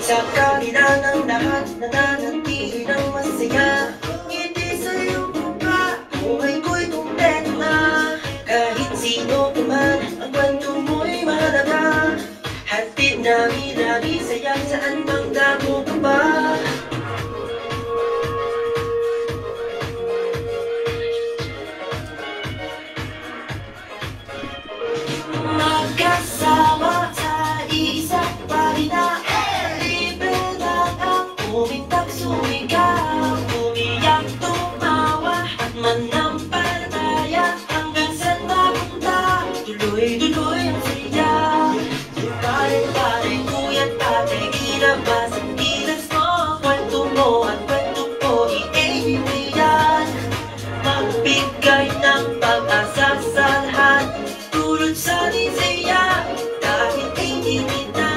Sa kanila ng lahat, nananatili ng masaya. Ngiti sa iyong mukha, buhay ko'y kumpleto na. Kahit sino pa man, ang kwento mo'y mahalaga. Hatid dami-dami saya, saan bang damo ka ba? Magkasama sa isang palina, libre lang ang umintak, sumigaw, umiyak, tumawa, at manampalataya. Hanggang saan mapunta, tuloy-tuloy ang saya. Pare-pare, kuya't ate, ilabas ang gilas mo. Kwento mo at kwento ko, i-ABP-yan. Magbigay ng pag-asa sa lahat, tulad sa saya, dahil hindi kita.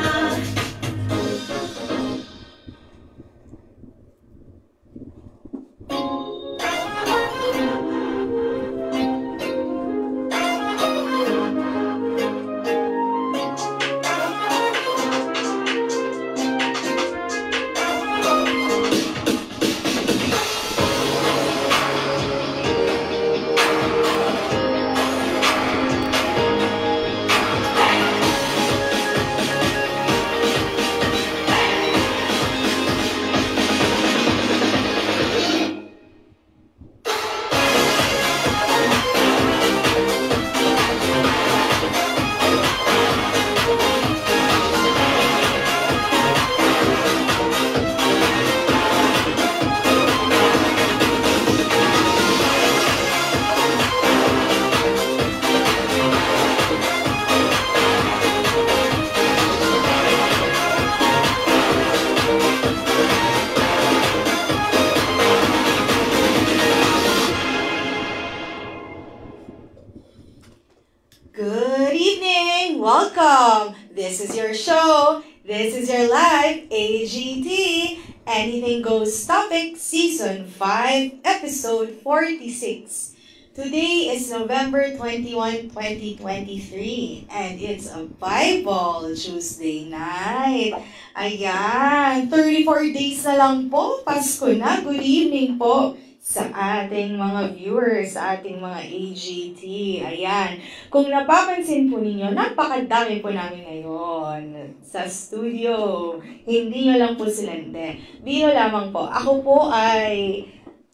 Good evening! Welcome! This is your show. This is your live AGT Anything Goes Topic Season 5 Episode 46. Today is November 21, 2023 and it's a Bible Tuesday night. Ayan, 34 days na lang po. Pasko na. Good evening po sa ating mga viewers, sa ating mga AGT. Ayan. Kung napapansin po ninyo, napakadami po namin ngayon sa studio. Hindi nyo lang po sila, hindi. Biro lamang po. Ako po ay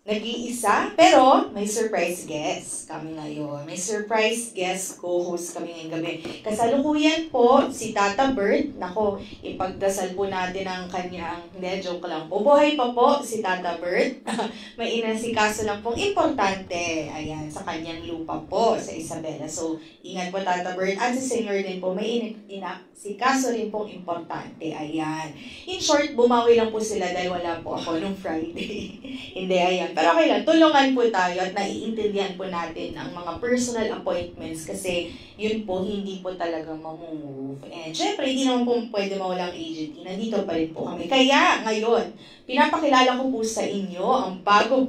nag-iisa, pero may surprise guest kami ngayon. May surprise guest co-host kami ngayong gabi. Kasalukuyan po si Tata Bert. Nako, ipagdasal po natin ang kanyang, hindi, joke lang po. Buhay pa po si Tata Bert. May inasikaso lang pong importante. Ayan, sa kanyang lupa po sa Isabela. So, ingat po Tata Bert. At si Senior din po, may inasikaso rin pong importante. Ayan. In short, bumawi lang po sila dahil wala po ako nung Friday. Hindi, ayan. Pero okay lang, tulungan po tayo at naiintindihan po natin ang mga personal appointments kasi yun po hindi po talaga mamumove. And syempre, hindi naman po pwede mawala ang AGT. Nandito pa rin po kami. Kaya ngayon, pinapakilala ko po sa inyo ang bagong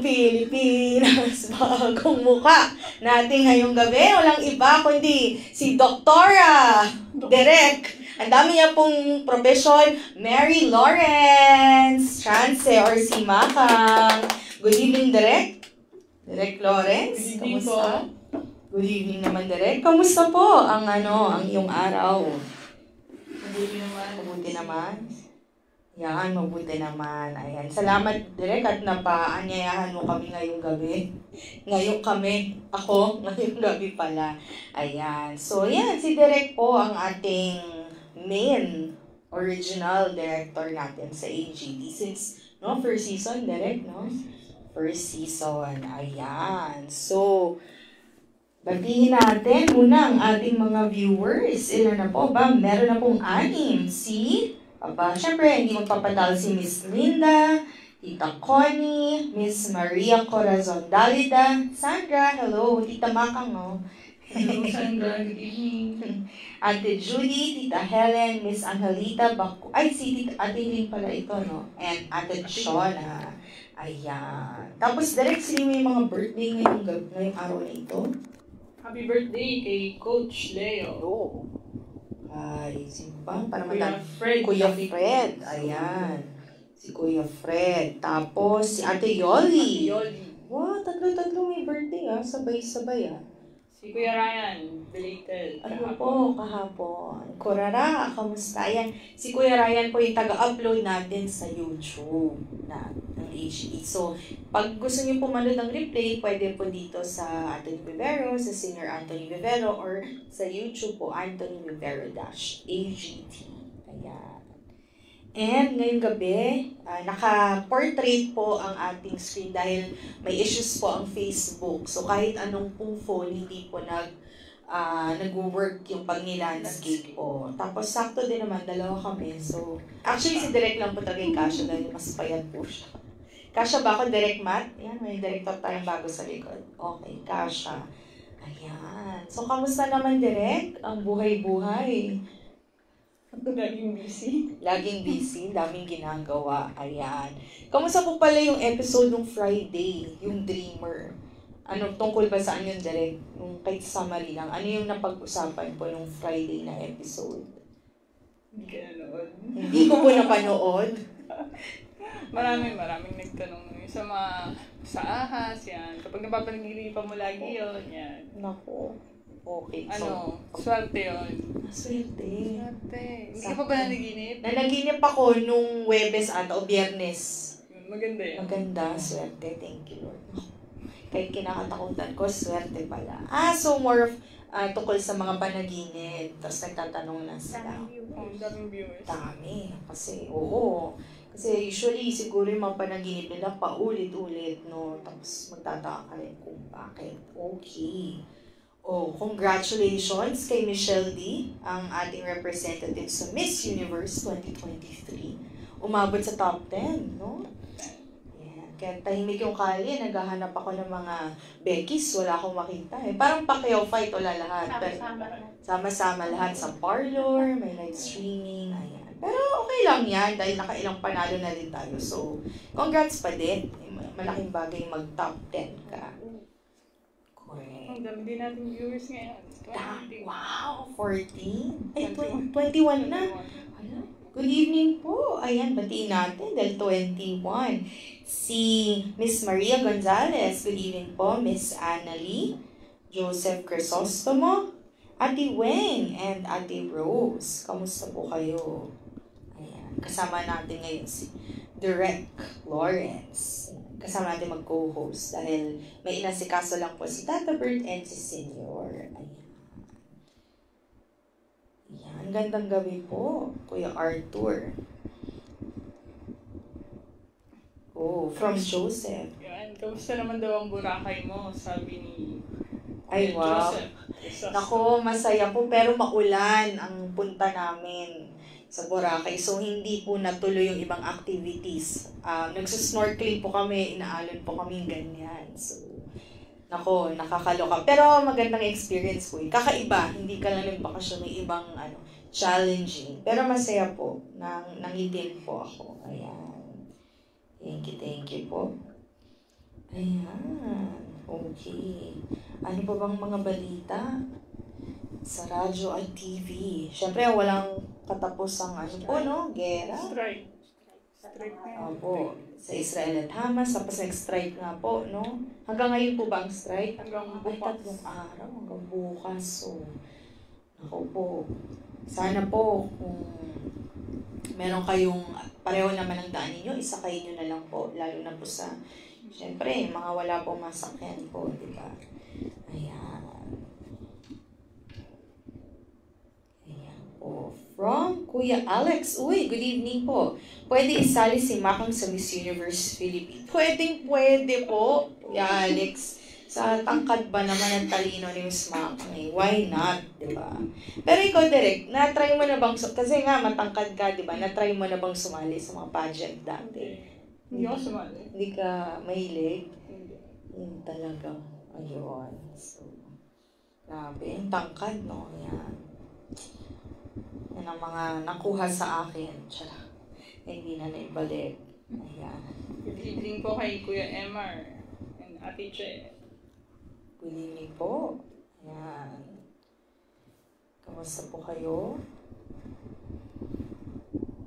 Pilipinas, bagong muka natin ngayong gabi. Walang iba kundi si Doktora Direk. Ang dami niya pong profession, Mary Lawrence Chance or si Makang. Good evening, Direk. Direk Lawrence, kamusta? Good evening naman, Direk. Kamusta po ang iyong araw? Mabuti naman. Yan, mabuti naman. Ayan. Salamat, Direk, at napaanyayahan mo kami ngayong gabi. Ngayong gabi pala. Ayan. So, yan, si Direk po ang ating main original director natin sa AGT since first season, Direk, first season. Ayan. So, batiin natin muna ang ating mga viewers. Ilan na po ba? Meron na pong 6. Siyempre, hindi magpapatalo si Miss Linda, Tita Connie, Miss Maria Corazon Dalida, Sandra, hello, Tita Makang, Hello, Sandra. Good evening. Ate Judy, Tita Helen, Miss Angelita, si Tita Ate Lynn pala ito, And Ate Shona. Ayan. Tapos, direct sino yung mga birthday ngayong araw na ito? Happy birthday kay Coach Leo. Ay, sino ba? Para Kuya matanda. Fred. Kuya Fred. Ayan. Si Kuya Fred. Tapos, si Ate Yoli. Yoli. Wow, tatlo-tatlo may birthday Sabay-sabay Si Kuya Ryan, belated. Ano po, kahapon. Kurara, kamusta? Ayan, si Kuya Ryan po yung taga-upload natin sa YouTube ng HE. So, pag gusto niyo po manood ng replay, pwede po dito sa Anthony Vivero, sa Singer Anthony Vivero, or sa YouTube po, Anthony Vivero-AGT. Ayan. And ngayong gabi, naka-portrait po ang ating screen dahil may issues po ang Facebook. So kahit anong pong phone, hindi po nag-work yung pag-landscape po. Tapos sakto din naman, dalawa kami. So actually si Direk lang po talaga yung Kasha dahil mas payat po siya. Kasha ba ako, Direk Matt? Ayan, may director tayong bago sa likod. Okay, Kasha. Ayan. So kamusta naman, Direk? Ang buhay-buhay. Laging busy. Laging busy, daming ginagawa. Ayan. Kamusta po pala yung episode ng Friday, yung Dreamer? Ano, tungkol ba saan yun, Direk? Yung kahit summary lang. Ano yung napag-usapan po yung Friday na episode? Hindi ka nanood. Hindi ko po napanood. Maraming nagtanong sa mga sa ahas, yan. Kapag napapanaginipan mo lagi yun, yan. Naku. Okay. Ano, swerte yun. Swerte. Swerte. Hindi ka pa ba nanaginip? Nanaginip ako nung Webes o Biyernes. Maganda yan. Maganda, swerte. Thank you, Lord. Kahit kinakatakutan ko, swerte pala. So more of tungkol sa mga panaginip. Tapos nagtatanong na sila. Daming viewers. Dami. Kasi, oo. Kasi usually, siguro yung mga panaginip nila paulit-ulit, no? Tapos magtataka ka rin kung bakit. Okay. Congratulations kay Michelle D, ang ating representative sa Miss Universe 2023. Umabot sa top 10, no? Yan. Kaya tahimik yung kali, naghahanap ako ng mga Becky's, wala akong makita Parang Pacquiao fight, wala lahat. Sama-sama lahat sa parlor, may live streaming, ayan. Pero okay lang yan, dahil nakailang panalo na din tayo. So, congrats pa din. Malaking bagay mag-top 10 ka. Ang dami din natin viewers ngayon. Wow! 14? Ay, 21 na. Good evening po. Ayan, batiin natin dahil 21. Si Miss Maria Gonzalez. Good evening po. Miss Annalie. Joseph Crisostomo. Ate Weng and Ate Rose. Kamusta po kayo? Ayan. Kasama natin ngayon si Direk Lawrence. Kasama natin mag-co-host dahil may inasikaso lang po si Tata Bert and si Senior. Ayan. Ayan. Gandang gabi po, Kuya Arthur. From Joseph. Yan. Kamusta naman daw ang Boracay mo? Sabi ni Ay, wow. Joseph. Nako, masaya po pero maulan ang punta namin sa Boracay. So, hindi po natuloy yung ibang activities. Nagsusnorkeling po kami, inaalon po kami ganyan. So, nako, nakakaloka. Pero magandang experience po. Kakaiba, hindi ka lang nagbakasyon, may ibang challenging. Pero masaya po. Nangitin po ako. Ayan. Thank you po. Ayan. Okay. Ano pa bang mga balita? Sa radyo at TV. Siyempre, walang katapos ang gera. Strike na yun. Opo, sa Israel at Hamas, tapos nag-strike nga po, no? Hanggang ngayon po ba ang strike? Hanggang Ay, bukas. 3 araw, hanggang bukas. So, ako po, sana po, kung meron kayong, pareho naman ang daan ninyo, isakay nyo na lang po, lalo na po sa, siyempre, mga wala pong masakyan po, di ba? Ayan. From Kuya Alex. Uy, good evening po. Pwede isali si Makang sa Miss Universe Philippines? Pwede po, Kuya Alex. Sa tangkad ba naman ang talino ni Miss Makang Why not, di ba? Pero ikaw, Direk, na-try mo na bang, kasi nga matangkad ka, di ba? Na-try mo na bang sumali sa mga pageant dati? Hindi ako sumali. Hindi ka mahilig? Hindi. Yun talaga. Ayun. So, grabe. Yung tangkad, no? Yan. Yan ang mga nakuha sa akin. Tsaka, hindi na naibalik. Ayan. Good evening po kay Kuya Emar and Ate Che. Good evening po. Ayan. Kamusta po kayo?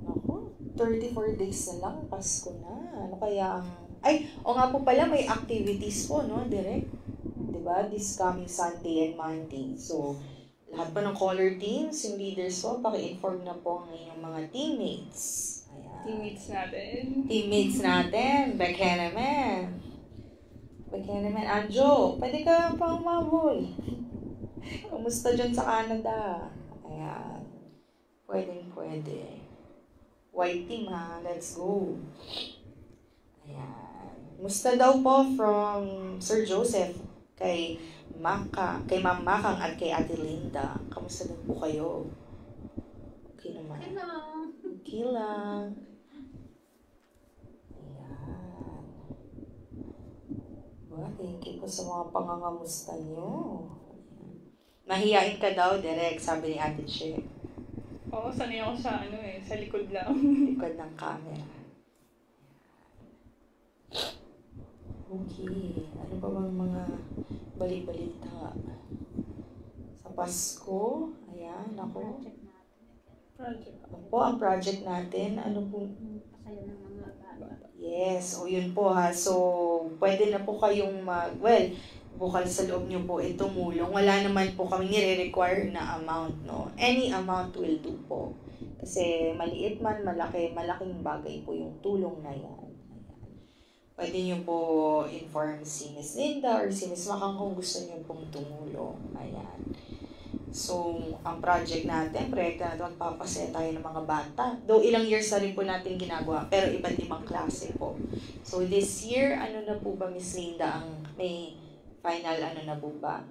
Naku, 34 days na lang, Pasko na. Ano kaya ang... Ay, o nga po pala, may activities po, no, direct? Diba? This coming Sunday and Monday. So, lahat po ng color teams, yung leaders po, paki-inform na po ang inyong mga teammates. Ayan. Teammates natin. Teammates natin, Bekhenemen. Bekhenemen, Anjo, pwede ka pang mabol. Kumusta dyan sa Canada? Ayan. Pwede. White team ha, let's go. Ayan. Musta daw po from Sir Joseph kay Ma'am Makang at kay Ate Linda. Kamusta daw po kayo? Okay naman. Okay lang. Ayan. Well, thank you po sa mga pangangamusta nyo. Mahihain ka daw, Derek, sabi ni Ate Che. Oo, sanay ako sa sa likod lang. Likod ng camera. Okay. Ano pa bang mga balik-balita? Sa Pasko? Ayan, ako. Project. Ano po ang project natin? Ano po? Yes, o yun po ha. So, pwede na po kayong bukal sa loob nyo po tumulong. Wala naman po kami nire-require na amount, no? Any amount will do po. Kasi maliit man, malaking bagay po yung tulong na yan. Pwede nyo po inform si Miss Linda or si Miss Makang kung gusto nyo pong tumulong. Ayan. So, ang project natin, proyekto natin, magpapasaya tayo ng mga bata. Though ilang years na rin po natin ginagawa, pero iba't ibang klase po. So, this year, ano na po ba, Miss Linda, ang may final ano na po ba?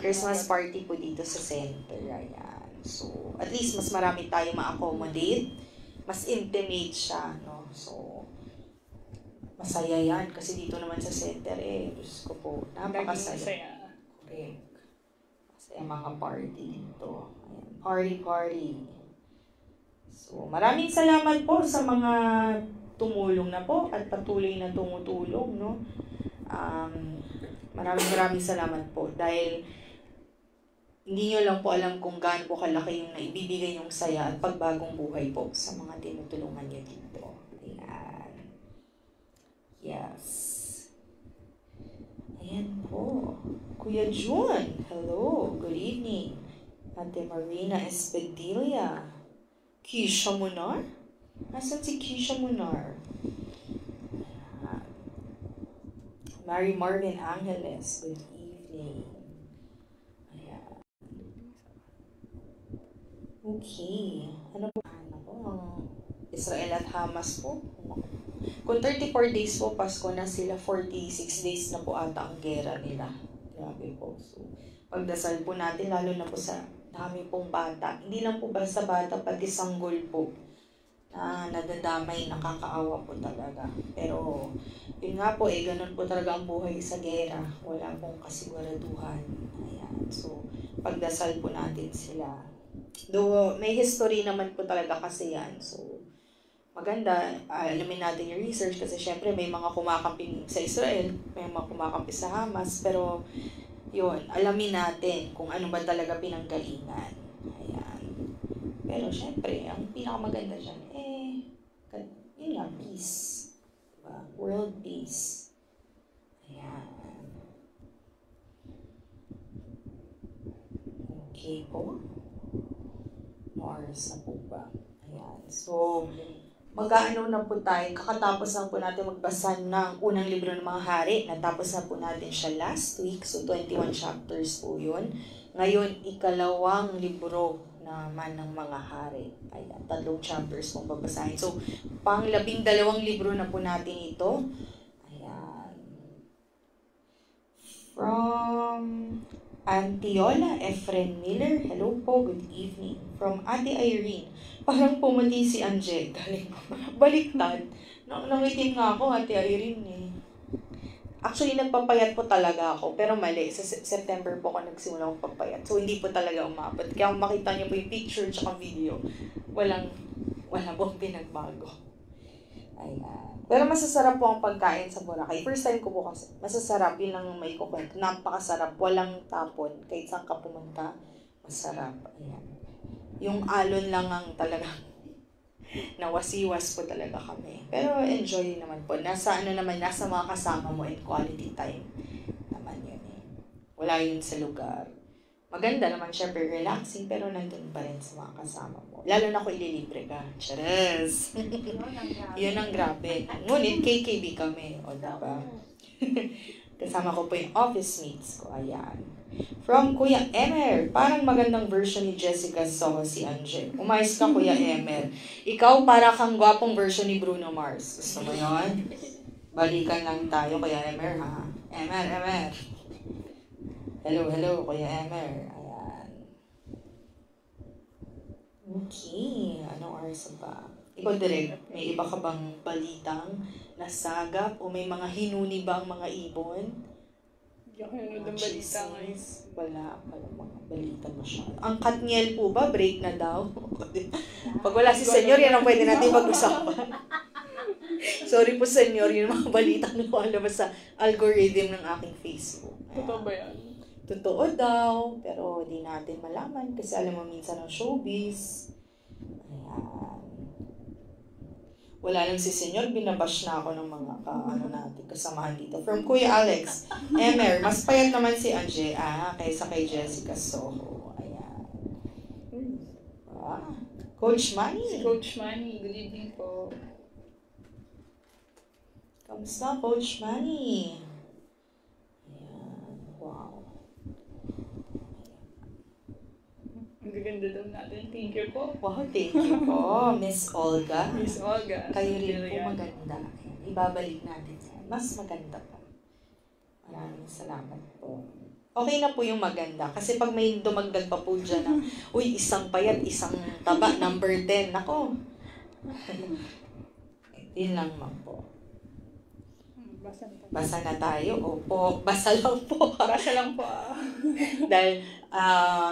Christmas party po dito sa center. Ayan. So, at least mas marami tayo ma-accommodate. Mas intimate siya, no? So, masaya yan. Kasi dito naman sa center, Diyos ko po, napakasaya. Correct. Masaya mga party dito. Ayan. Party. So, maraming salamat po sa mga tumulong na po at patuloy na tumutulong, no? Maraming salamat po dahil hindi nyo lang po alam kung gaano po kalaki yung naibibigay yung saya at pagbagong buhay po sa mga tinutulungan nyo dito. Ayan. Yes. Ayan po. Kuya Jun, hello. Good evening. Ate Marina Espedilla. Kisha Munar? Nasaan si Kisha Munar? Mary Marvin Angeles, good evening. Ayan. Okay. Ano po? Ang Israel at Hamas po? Kung 34 days po, Pasko na sila, 46 days na po ata ang gera nila. Grabe po. So, pagdasal po natin, lalo na po sa dami pong bata. Hindi lang po basta bata, pati sanggol po. Nadadamay, nakakaawa po talaga. Pero, yun nga po, ganun po talaga ang buhay sa gera. Wala pong kasiguraduhan. Ayan. So, pagdasal po natin sila. Though, may history naman po talaga kasi yan. So, maganda, alamin natin yung research kasi syempre may mga kumakampi sa Israel, may mga kumakampi sa Hamas, pero, yun, alamin natin kung ano ba talaga pinanggalingan. Ayan. Pero syempre, ang pinakamaganda dyan, yun nga, peace. Diba? World peace. Ayan. Okay po. No oras na po ba? Ayan. So, mag-ano na po tayo. Kakatapos lang po natin magbasa ng unang libro ng mga hari. Natapos na po natin siya last week. So, 21 chapters po yun. Ngayon, ikalawang libro naman ng mga hari. Ayan, 3 chapters pong babasahin. So, pang 12 libro na po natin ito. Ayan. From Antiola Efren Miller. Hello po, good evening. From Ate Irene. Parang pumati si Anje. Baliktad. Nangitim nga ako, Ate Irene eh. Actually, nagpapayat po talaga ako, pero mali. Sa September po ako nagsimula akong papayat. So, hindi po talaga umabot. Kaya kung makita niyo po yung picture at video, wala pong pinagbago. Ayan. Pero masasarap po ang pagkain sa Boracay. First time ko po kasi. Masasarap, yun lang may kukwento. Napakasarap. Walang tapon. Kahit saan ka pumunta, masarap. Ayan. Yung alon lang ang talagang nawasiwas po talaga kami. Pero enjoy naman po. Nasa mga kasama mo and quality time naman yun eh. Wala yun sa lugar. Maganda naman siya, pero relaxing, pero nandun pa rin sa mga kasama mo. Lalo na kung ililibre ka. Chares! Yun ang grabe. Ngunit KKB kami. O diba? Kasama ko po yung office mates ko. Ayan. From Kuya Emer. Parang magandang version ni Jessica Soho si Anje. Umayos ka, Kuya Emer. Ikaw para kang gwapong version ni Bruno Mars. Gusto mo yun? Balikan lang tayo, Kuya Emer, ha? Emer. Hello, Kuya Emer. Ayan. Okay. Anong oras ba? Ikaw, Direk, may iba ka bang balitang nasagap o may mga hinuni ba ang mga ibon? Hindi ako nanonood ng balita ngayon. Wala mga balita masyado. Ang Katniel po ba? Break na daw? Pag wala si Senyor, yan ang pwede natin pag-usapan. Sorry po, Senyor, yung mga balita na lumalabas sa algorithm ng aking Facebook. Totoo ba yan? Totoo daw, pero di natin malaman kasi alam mo minsan ng showbiz. Ayan. Wala lang si Senyor, binabash na ako ng mga kasamahan dito. From Kuya Alex, Emer, mas payat naman si Anje, kaysa kay Jessica Soho. Ayan. Coach Manny. Si Coach Manny, good evening po. Kamusta, Coach Manny? Ayan, wow. Ang gaganda daw natin. Thank you po. Wow, thank you po, Miss Olga. Miss Olga. Kayo rin po maganda. Ibabalik natin yan. Mas maganda pa. Maraming salamat po. Okay na po yung maganda. Kasi pag may dumagdag pa po dyan na, uy, isang payat, isang taba, number 10. Nako. Yun lang man po. Basa na tayo. Opo, basa lang po. Basa lang po. Dahil,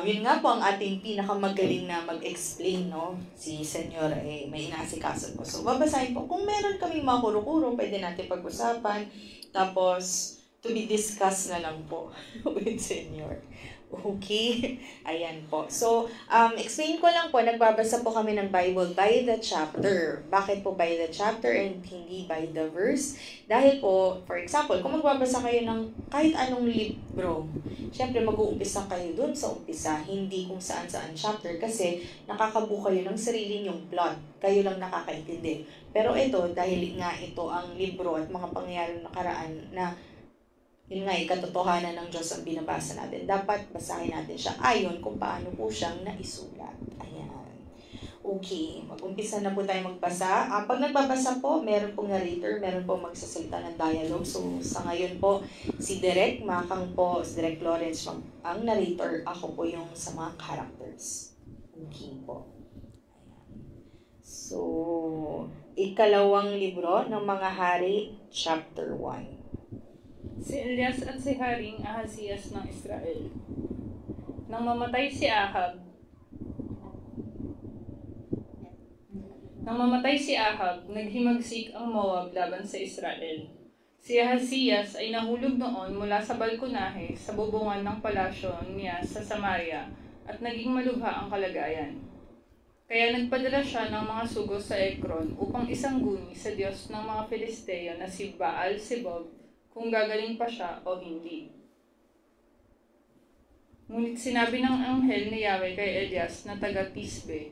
yun nga po ang ating pinakamagaling na mag-explain, no? Si Senyor, may inaasikaso po. So, babasahin po. Kung meron kaming mga kuro-kuro, pwede natin pag-usapan. Tapos, to be discussed na lang po with Senyor. Okay? Ayan po. So, explain ko lang po, nagbabasa po kami ng Bible by the chapter. Bakit po by the chapter and hindi by the verse? Dahil po, for example, kung magbabasa kayo ng kahit anong libro, syempre mag-uumpisa kayo dun sa umpisa, hindi kung saan-saan chapter kasi nakakabuo kayo ng sarili niyong plot. Kayo lang nakakaintindi. Pero ito, dahil nga ito ang libro at mga pangyayaring nakaraan na yun nga, katotohanan ng Diyos ang binabasa natin. Dapat basahin natin siya ayon kung paano po siyang naisulat. Ayan. Okay, mag-umpisa na po tayo magbasa. Pag nagbabasa po, meron pong narrator, meron pong magsasalita ng dialogue. So, sa ngayon po, si Direk Makang po, si Direk Lawrence ang narrator. Ako po yung sa mga characters. Okay po. Ayan. So, ikalawang libro ng mga hari, chapter 1. Si Elias at si Haring Ahasias ng Israel. Nang mamatay si Ahab, naghimagsik ang Moab laban sa Israel. Si Ahasias ay nahulog noon mula sa balkonahe sa bubungan ng palasyo niya sa Samaria at naging malubha ang kalagayan. Kaya nagpadala siya ng mga sugo sa Ekron upang isangguni sa Diyos ng mga Filisteo na si Baal-Zebub kung gagaling pa siya o hindi. Ngunit sinabi ng anghel ni Yahweh kay Elias na taga Tisbe,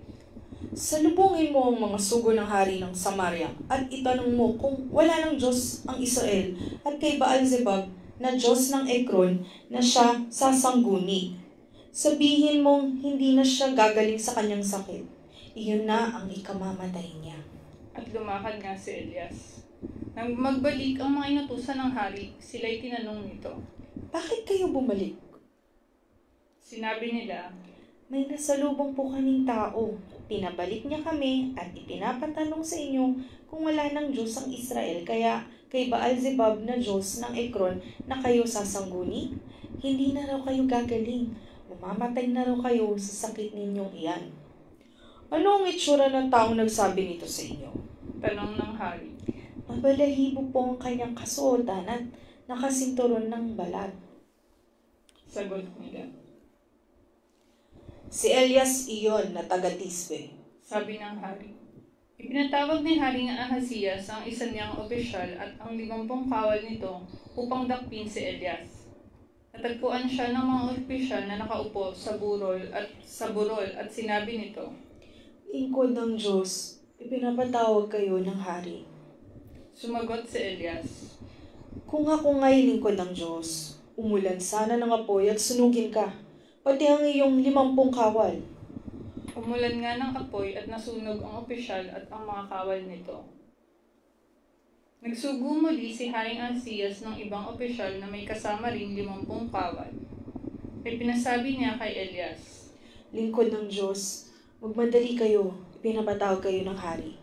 salubungin mo ang mga sugo ng hari ng Samaria at itanong mo kung wala ng Diyos ang Israel at kay Baal-Zebub na Diyos ng Ekron na siya sasangguni. Sabihin mong hindi na siya gagaling sa kanyang sakit. Iyon na ang ikamamatay niya. At lumakad nga si Elias. Nang magbalik ang mga inutusan ng hari, sila'y tinanong nito. Bakit kayo bumalik? Sinabi nila, may nasalubong po kaming tao. Pinabalik niya kami at ipinapatanong sa inyo kung wala ng Diyos ang Israel kaya kay Baal-Zebub na Diyos ng Ekron na kayo sasangguni? Hindi na raw kayo gagaling. Mamamatay na raw kayo sa sakit ninyong iyan. Ano ang itsura ng taong nagsabi nito sa inyo? Tanong ng hari. Mabalahibo po ang kanyang kasuotan at nakasinturon ng balat. Sagot nila. Si Elias iyon na taga-Tisbe. Sabi ng hari. Ipinatawag ni Haring Ahasias ang isa niyang opisyal at ang 50 kawal nito upang dakpin si Elias. Natagpuan siya ng mga opisyal na nakaupo sa burol at sinabi nito, Lingkod ng Diyos, ipinapatawag kayo ng hari. Sumagot si Elias, Kung ako nga'y lingkod ng Diyos, umulan sana ng apoy at sunugin ka, pati ang iyong 50 kawal. Umulan nga ng apoy at nasunog ang opisyal at ang mga kawal nito. Nagsugo muli si Haring Ahasias ng ibang opisyal na may kasama rin 50 kawal. Ipinasabi niya kay Elias, Lingkod ng Diyos, magmadali kayo, ipinapatawag kayo ng hari.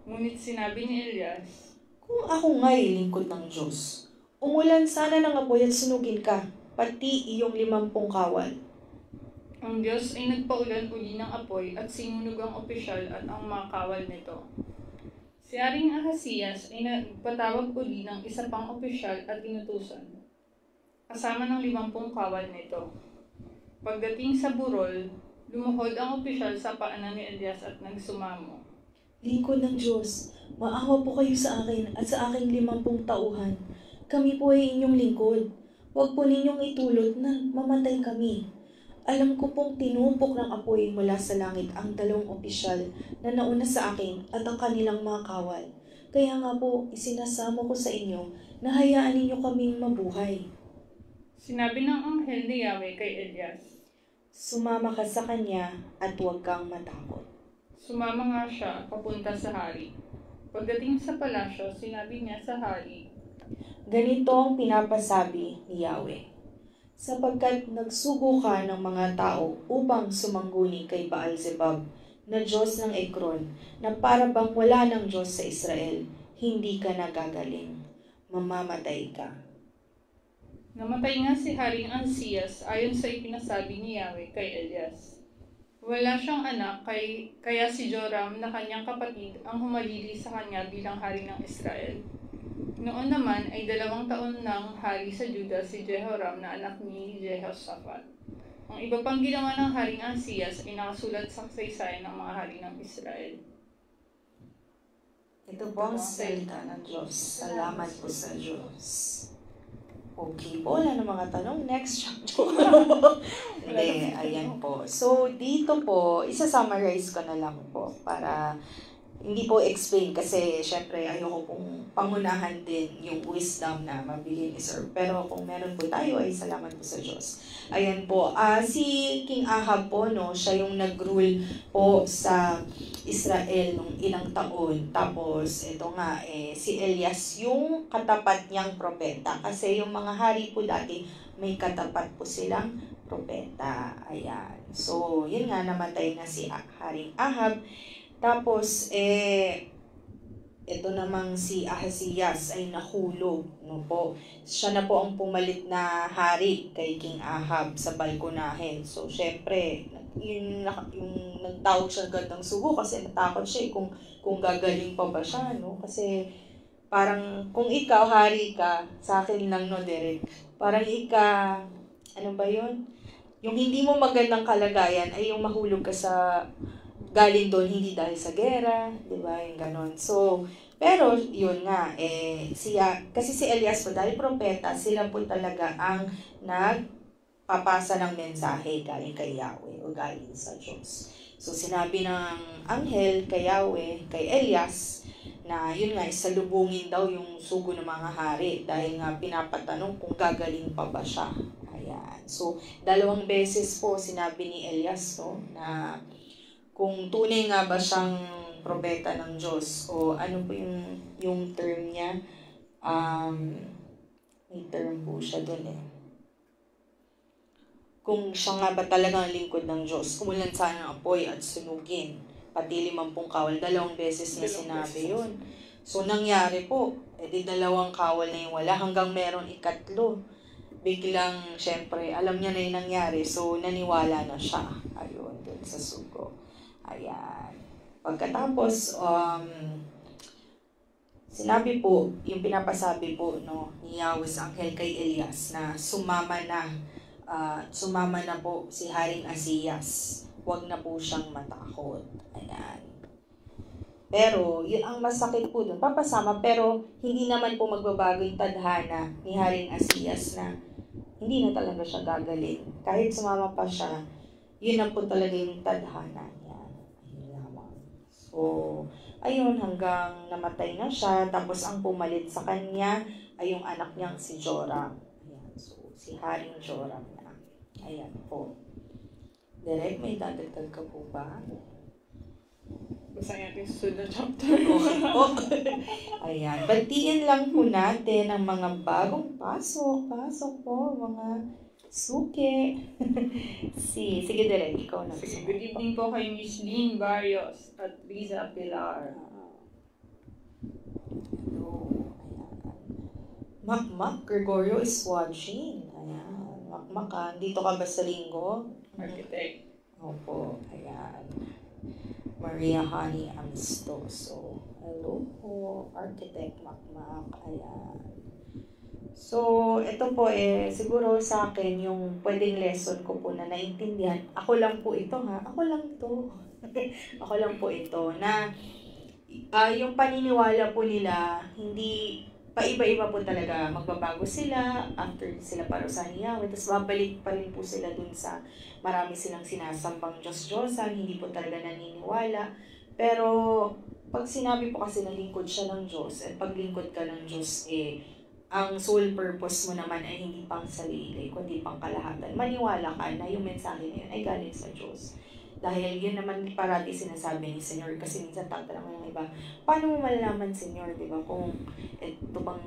Ngunit sinabi ni Elias, Kung ako nga'y lingkod ng Diyos, umulan sana ng apoy at sunugin ka, pati iyong 50 kawal. Ang Diyos ay nagpaulan uli ng apoy at sinunog ang opisyal at ang mga kawal nito. Si Haring Ahasias ay nagpatawag uli ng isa pang opisyal at inutusan, kasama ng 50 kawal nito. Pagdating sa burol, lumuhod ang opisyal sa paanan ni Elias at nagsumamo. Lingkod ng Diyos, maawa po kayo sa akin at sa aking 50 tauhan. Kami po ay inyong lingkod. Huwag po ninyong itulot na mamatay kami. Alam ko pong tinupok ng apoy mula sa langit ang 2 opisyal na nauna sa akin at ang kanilang mga kawal. Kaya nga po, isinasamo ko sa inyo na hayaan ninyo kaming mabuhay. Sinabi ng anghel ni Yahweh kay Elias, Sumama ka sa kanya at huwag kang matakot. Sumama nga siya papunta sa hari. Pagdating sa palasyo, sinabi niya sa hari, Ganito ang pinapasabi ni Yahweh. Sapagkat nagsugo ka ng mga tao upang sumangguni kay Baal-zebub na Diyos ng Ekron, na para bang wala ng Diyos sa Israel, hindi ka nagagaling. Mamamatay ka. Namatay nga si Haring Ahasias ayon sa ipinasabi ni Yahweh kay Elias. Wala siyang anak, kaya si Joram na kanyang kapatid ang humalili sa kanya bilang hari ng Israel. Noon naman ay 2 taon ng hari sa Juda si Jehoram na anak ni Jehoshaphat. Ang iba pang ginawa ng Haring Ahasias ay nakasulat sa kasaysayan ng mga hari ng Israel. Ito po ang salita ng Diyos. Salamat po sa Diyos. Okay po, wala na mga tanong. Next chapter. Hindi, ayan po. So, dito po, isa-summarize ko na lang po para hindi po explain kasi syempre ayoko pong pangunahan din yung wisdom na mabigay ni Sir. Pero kung meron po tayo ay salamat po sa Diyos. Ayan po, si King Ahab po, no, siya yung nag-rule po sa Israel nung ilang taon. Tapos ito nga, si Elias yung katapat niyang propeta. Kasi yung mga hari po dati may katapat po silang propeta. Ayan. So, yun nga, namatay na si Haring Ahab. Tapos, ito namang si Ahasias ay nahulog, no po. Siya na po ang pumalit na hari kay King Ahab sa balkonahin. So, syempre, yung nagtawag siya agad ng sugo kasi natakot siya kung gagaling pa ba siya, no? Kasi parang kung ikaw, hari ka, sa akin lang, no, Derek, parang ano ba yun? Yung hindi mo magandang kalagayan ay yung mahulog ka sa galing doon hindi dahil sa gera, di ba? Yung ganon. So, pero yun nga, kasi si Elias po, dahil propeta, sila po talaga ang nagpapasa ng mensahe galing kay Yahweh o galing sa Diyos. So, sinabi ng anghel kay Yahweh, kay Elias, na yun nga, isalubungin daw yung sugo ng mga hari dahil nga pinapatanong kung gagaling pa ba siya. Ayan. So, 2 beses po sinabi ni Elias, no, na kung tunay nga ba siyang propeta ng Diyos o ano po yung term niya, may term po siya dun Kung siya nga ba talagang lingkod ng Diyos, kumulan sana ng apoy at sunugin, pati 50 kawal, 2 beses niya sinabi yun. So nangyari po, edi 2 kawal na yung wala hanggang meron 3. Biglang, syempre, alam niya na yung nangyari, so naniwala na siya. Ayun, dun sa sugo. Ayan. Pagkatapos, sinabi po, yung pinapasabi po, no, ni Yahweh sa anghel kay Elias na sumama na sumama na po si Haring Asiyas. Huwag na po siyang matakot. Ayan. Pero, yun ang masakit po dun. Papasama, pero hindi naman po magbabago yung tadhana ni Haring Asiyas na hindi na talaga siya gagaling. Kahit sumama pa siya, yun na po talaga yung tadhana niya. Ayun lamang. So, ayun, hanggang namatay na siya. Tapos ang pumalit sa kanya ay yung anak niyang si Joram. Ayan. So, si Haring Joram na. Ayan po. Direk, may dadagdag ka po ba? Basta natin susunod na chapter. Ayan. Batiin lang po natin ang mga bagong pasok. Pasok po, mga suke. Sige, Direk, ikaw na. Sige, good evening po kay Miss Lynn Barrios at Liza Pilar. Makmak, Gregorio is watching. Ayan. Makmak, dito ka ba sa linggo? Architect. Opo, ayan. Maria Honey Amistoso. Hello po, Architect Makmak. Ayan. So, ito po siguro sa akin yung pwedeng lesson ko po na naintindihan. Ako lang po ito ha. Ako lang to. Ako lang po ito na yung paniniwala po nila, hindi paiba-iba po talaga. Magbabago sila after sila parusahan ni Yahweh. Tapos babalik pa rin po sila dun sa marami silang sinasambang Diyos-Diyosan. Hindi po talaga naniniwala. Pero pag sinabi po kasi na lingkod siya ng Diyos, at paglingkod ka ng Diyos, ang sole purpose mo naman ay hindi pang sarili, kundi pang kalahatan. Maniwala ka na yung mensahe na yun ay galing sa Diyos. Dahil yun naman parati sinasabi ni Senyor, kasi minsan tatanong ng iba, paano mo malalaman, Senyor, di ba, kung ito bang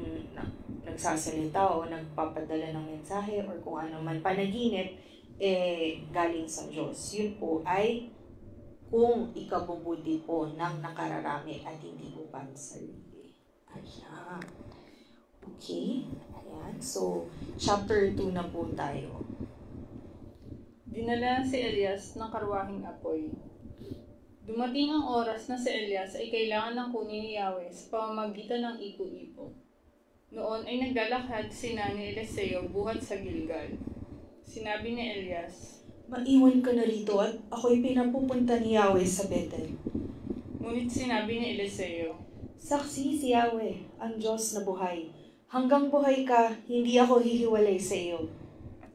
nagsasalita o nagpapadala ng mensahe or kung ano man panaginip, galing sa Diyos. Yun po ay kung ikabubuti po ng nakararami at hindi po pansarili. Ayan. Okay. Ayan. So, chapter 2 na po tayo. Dinala si Elias ng karwahing apoy. Dumating ang oras na si Elias ay kailangan ng kunin ni Yahweh sa pamamagitan ng ipo-ipo. Noon ay naglalakad sina ni Eliseo buhat sa Gilgal. Sinabi ni Elias, Maiwan ka na rito at ako'y pinapupunta ni Yahweh sa Bethel. ngunit sinabi ni Eliseo, Saksi si Yahweh, ang Diyos na buhay. Hanggang buhay ka, hindi ako hihiwalay sa iyo.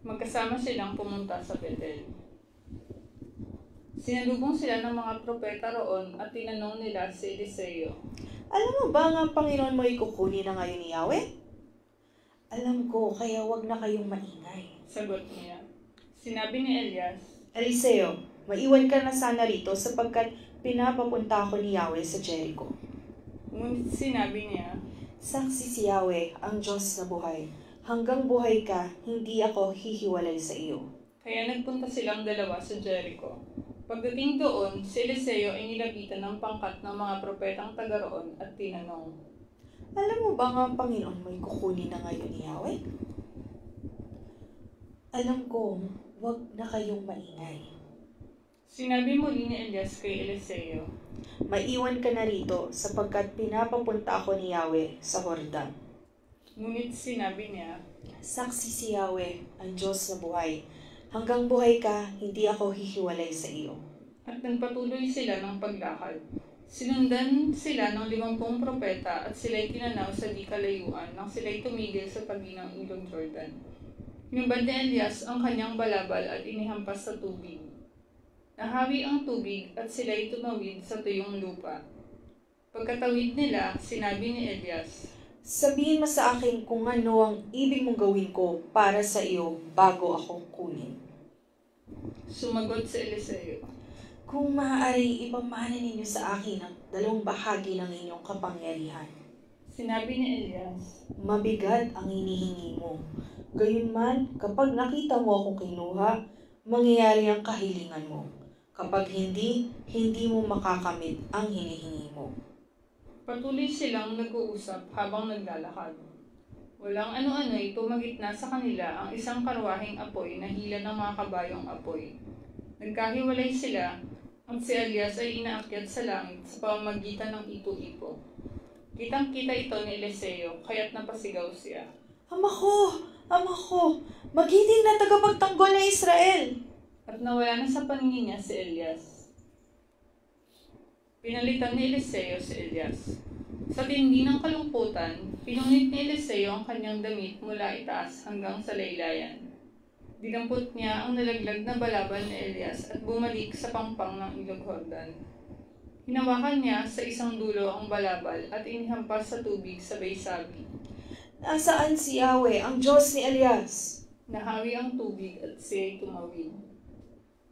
magkasama silang pumunta sa Bethel. Sinalubong sila ng mga propeta roon at tinanong nila si Eliseo, Alam mo ba nga, Panginoon mo ikukunin na ngayon ni Yahweh? Alam ko, kaya wag na kayong maingay. Sagot niya. Sinabi ni Elias, Eliseo, maiwan ka na sana rito sapagkat pinapapunta ako ni Yahweh sa Jericho. ngunit sinabi niya, Saksi si Yahweh, ang Diyos na buhay. Hanggang buhay ka, hindi ako hihiwalay sa iyo. Kaya nagpunta silang dalawa sa Jericho. Pagdating doon, si Eliseo ay nilapitan ng pangkat ng mga propetang taga roon at tinanong, Alam mo ba nga, Panginoon, may kukunin na ngayon ni Yahweh? Alam ko, wag na kayong maingay. Sinabi muli ni Elias kay Eliseo, Maiwan ka na rito sapagkat pinapapunta ako ni Yahweh sa Hordan. ngunit sinabi niya, Saksi si Yahweh, ang Diyos na buhay. Hanggang buhay ka, hindi ako hihiwalay sa iyo. at nagpatuloy sila ng paglakad. Sinundan sila ng 50 propeta at sila'y tinanaw sa di kalayuan nang sila'y tumigil sa tabi ng ilog Jordan. Hinubad ni Elias ang kanyang balabal at inihampas sa tubig. Nahawi ang tubig at sila'y tumawid sa tuyong lupa. Pagkatawid nila, sinabi ni Elias, Sabihin mo sa akin kung ano ang ibig mong gawin ko para sa iyo bago ako kunin. Sumagot si Eliseo, Kung maaari, ipamana ninyo sa akin ang 2 bahagi ng inyong kapangyarihan. Sinabi ni Elias, Mabigat ang hinihingi mo. Gayunman, kapag nakita mo akong kinuha, mangyayari ang kahilingan mo. Kapag hindi, hindi mo makakamit ang hinihingi mo. patuloy silang nag-uusap habang naglalakad. Walang ano-ano'y tumagitna sa kanila ang isang karwaheng apoy na hila ng mga kabayong apoy. Nagkahiwalay sila at si Elias ay inaakyat sa langit sa pamamagitan ng ipo-ipo. Kitang-kita ito ni Eliseo, kaya't napasigaw siya. Ama ko, magiting na tagapagtanggol ng Israel. At nawala na sa paningin niya si Elias. Pinalitan ni Eliseo si Elias. Sa tindi ng kalungkutan, pinunit ni Eliseo ang kanyang damit mula itaas hanggang sa laylayan. Dinampot niya ang nalaglag na balaban ni Elias at bumalik sa pangpang ng ilog Jordan. Hinawakan niya sa isang dulo ang balabal at inihampas sa tubig sa baysabi. Nasaan si Yahweh, ang Diyos ni Elias? Nahawi ang tubig at siya'y tumawid.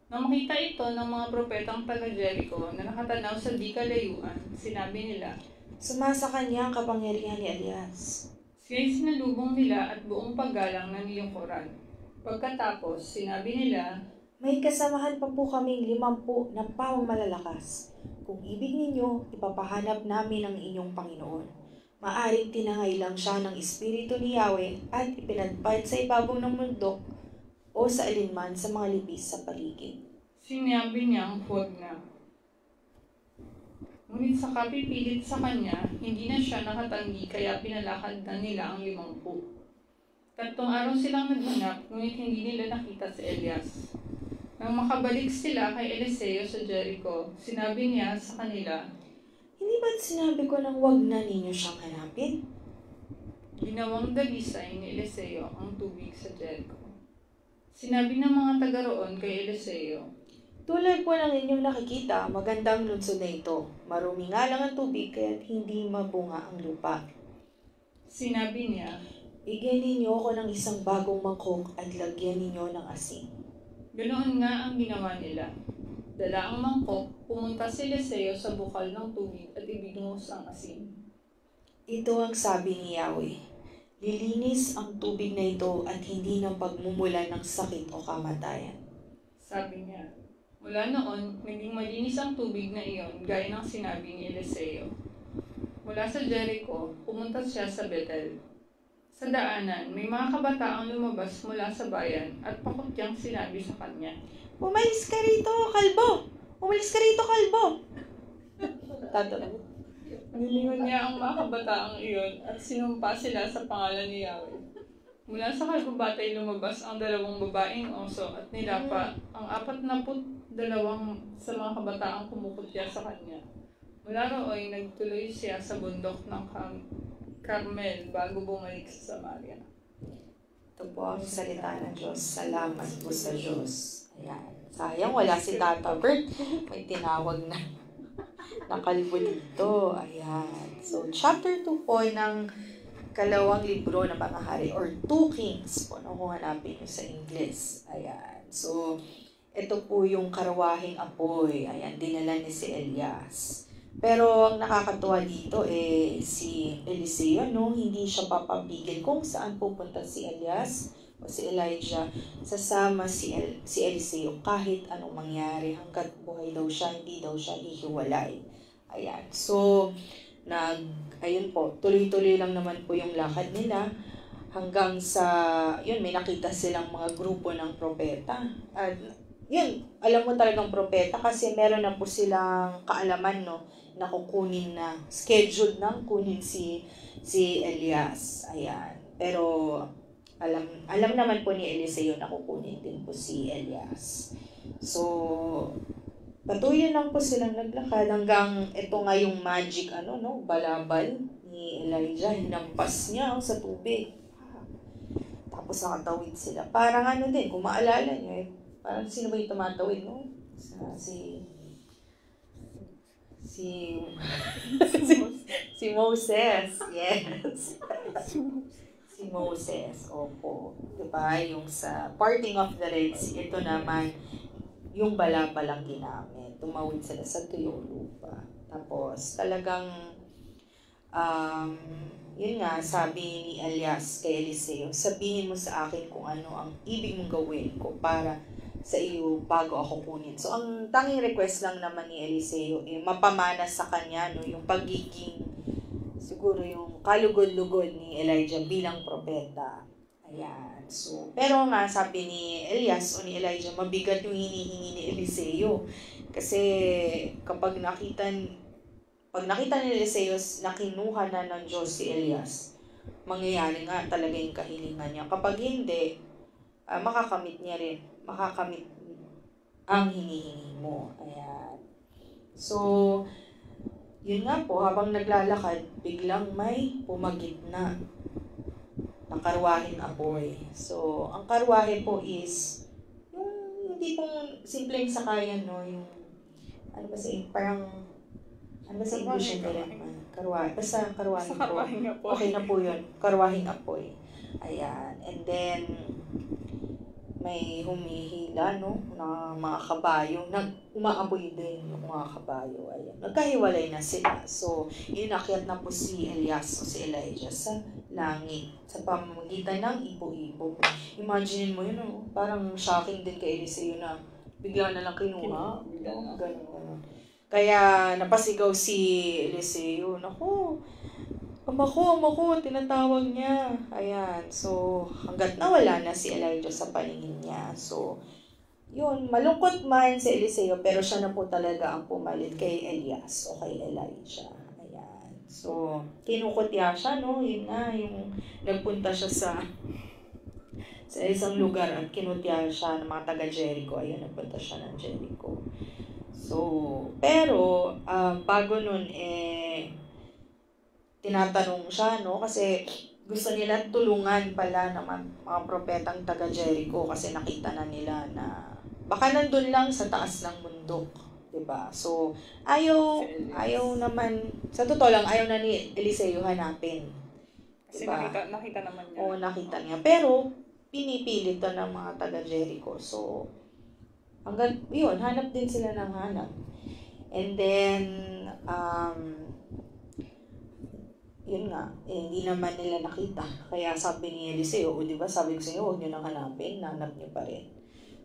Nang makita ito ng mga propetang taga Jericho na nakatanaw sa di kalayuan, sinabi nila, Sumasa kanya ang kapangyarihan ni Elias. Siya'y sinalubong nila at buong paggalang na nilungkuran. Pagkatapos, sinabi nila, May kasamahan pa po kaming 50 na pawang malalakas. Kung ibig ninyo, ipapahanap namin ang inyong Panginoon. Maaring tinangay lang siya ng Espiritu ni Yahweh at ipinadpad sa ibabaw ng mundo o sa alinman sa mga libis sa paligid. Sinabi niyang huwag na. Ngunit sa kapipilit sa kanya, hindi na siya nakatanggi kaya pinalakad na nila ang 50. 3 araw silang naghanap, ngunit hindi nila nakita si Elias. Nang makabalik sila kay Eliseo sa Jericho, sinabi niya sa kanila, Hindi ba't sinabi ko nang wag na ninyo siyang hanapin? Ginawang dalisay ni Eliseo ang tubig sa Jericho. Sinabi ng mga taga roon kay Eliseo, Tulad po ng inyong nakikita, magandang lungsod na ito. Marumi nga lang ang tubig kaya't hindi mabunga ang lupa. Sinabi niya, Bigyan ninyo ako ng isang bagong mangkok at lagyan ninyo ng asin. ganoon nga ang ginawa nila. Dala ang mangkok, pumunta si Eliseo sa bukal ng tubig at ibinungos ang asin. Ito ang sabi ni Yahweh, Lilinis ang tubig na ito at hindi ng pagmumulan ng sakit o kamatayan. Sabi niya, mula noon, naging malinis ang tubig na iyon gaya ng sinabi ni Eliseo. Mula sa Jericho, pumunta siya sa Bethel. Sa daanan, may mga kabataang lumabas mula sa bayan at pakutyang sinabi sa kanya, Umalis ka rito, kalbo! Umalis ka rito, kalbo! Tatanong. Nilingon niya ang mga kabataang iyon at sinumpa sila sa pangalan ni Yahweh. Mula sa kalbubatay lumabas ang 2 babaeng oso at nilapa ang 42 sa mga kabataang kumukutya sa kanya. Mula roon, nagtuloy siya sa bundok ng Carmel bago bumalik sa Samaria. Ito po ang salita ng Diyos. Salamat po sa Diyos. Ayan. Sayang wala si Tata Bert. May tinawag na nakalbo dito. Ayan. So, chapter 2 po ng kalawang libro ng mga hari or 2 Kings po. Kung hanapin nyo sa English. Ayan. So, ito po yung karwahing apoy. Ayan. Dinala ni si Elias. Pero ang nakakatuwa dito si Eliseo, no? Hindi siya papapigil kung saan pupunta si Elias o si Elijah. Sasama si Eliseo kahit anong mangyari. Hanggat buhay daw siya, hindi daw siya hihiwalay. Ayan. So, ayun po, tuloy-tuloy lang naman po yung lakad nila hanggang sa, yun, may nakita silang mga grupo ng propeta. At yun, alam mo talagang propeta kasi meron na po silang kaalaman, no, na kukunin na, scheduled nang kunin si Elias. Ayan. Pero, alam naman po ni Eliseo na kukunin din po si Elias. So, patuloy lang po silang naglakad hanggang ito nga yung magic, balabal ni Elijah. Hinampas niya sa tubig. Tapos nakatawid sila. Parang din, kung maalala niyo, parang sino ba yung tumatawid, no? Si Moses. Yes. Si Moses. Opo. Diba? Yung sa parting of the Red Sea, ito naman, yung balabal ang ginamit. Tumawid sila sa tuyong lupa. Tapos, talagang, yun nga, sabi ni Elias kay Eliseo, sabihin mo sa akin kung ano ang ibig mong gawin ko para sa iyo bago ako kunin. So, ang tanging request lang naman ni Eliseo, mapamana sa kanya, no, yung pagiging, siguro yung kalugod-lugod ni Elijah bilang propeta. Ayan. So, pero nga, sabi ni Elias o ni Elijah, mabigat yung hinihingi ni Eliseo. Kasi, pag nakita ni Eliseo na kinuha na ng Diyos si Elias, mangyayari nga talaga yung kahilingan niya. Kapag hindi, makakamit niya rin. Makakamit ang hinihingi mo. Ayan. So, yun nga po, habang naglalakad, biglang may pumagitna na karwaheng apoy. So, ang karwahe po is, yung hindi pong simpleng sakayan, no? Yung, ano ba sa, parang, ano ba sa English nila? Karwahe. Basta karwaheng po. Okay na po yun. Karwaheng apoy. Ayan. And then, may humihila, no? Na mga kabayo. Umaapoy din yung mga kabayo. Ayan. Nagkahiwalay na sila. So, inakyat na po si Elias o si Elijah sa langit sa pamamagitan ng ipo-ipo. Imagine mo yun, no? Parang shocking din kay Eliseo na bigla na lang kinuha. Ganun. Kaya napasigaw si Eliseo. Naku, Ama ko, tinatawag niya. Ayan. So, hanggat nawala na si Elijah sa paningin niya. So, yun, malungkot man si Eliseo, pero siya na po talaga ang pumalit kay Elias o kay Elijah. Ayan. So, kinukutya siya, no? Yun nga, yung nagpunta siya sa isang lugar at kinutya siya ng mga taga-Jericho. Ayun, nagpunta siya ng Jericho. So, pero, bago nun, tinatanong siya, no? Kasi gusto nila tulungan pala ng mga propetang taga-Jericho kasi nakita na nila na baka nandun lang sa taas ng bundok, 'di ba? So, ayaw naman, sa totoo lang, ayaw na ni Eliseo hanapin. Kasi diba? nakita naman niya. Oo, nakita niya. Pero, pinipilit to ng mga taga-Jericho. So, hanggang, yun, hanap din sila ng hanap. And then, yun nga, hindi naman nila nakita. Kaya sabi ni Eliseo, di ba, sabi ko sa inyo, huwag nyo nang hanapin, nahanap nyo pa rin.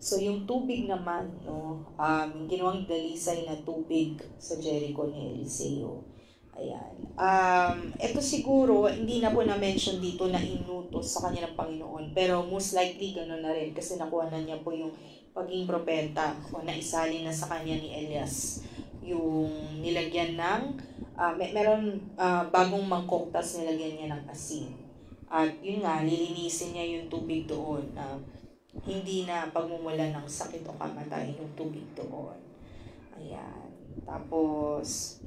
So, yung tubig naman, no, yung ginawang dalisay na tubig sa Jericho ni Eliseo. Ayan. Ito siguro, hindi na po na-mention dito na inutos sa kanya ng Panginoon. Pero most likely, gano'n na rin. Kasi nakuha na niya po yung paging propeta o naisali na sa kanya ni Elias. Yung nilagyan ng meron bagong mangkok, tas nilagyan niya ng asin. At yun nga, lilinisin niya yung tubig doon na hindi na pagmumula ng sakit o kamatayan yung tubig doon. Ayan. Tapos,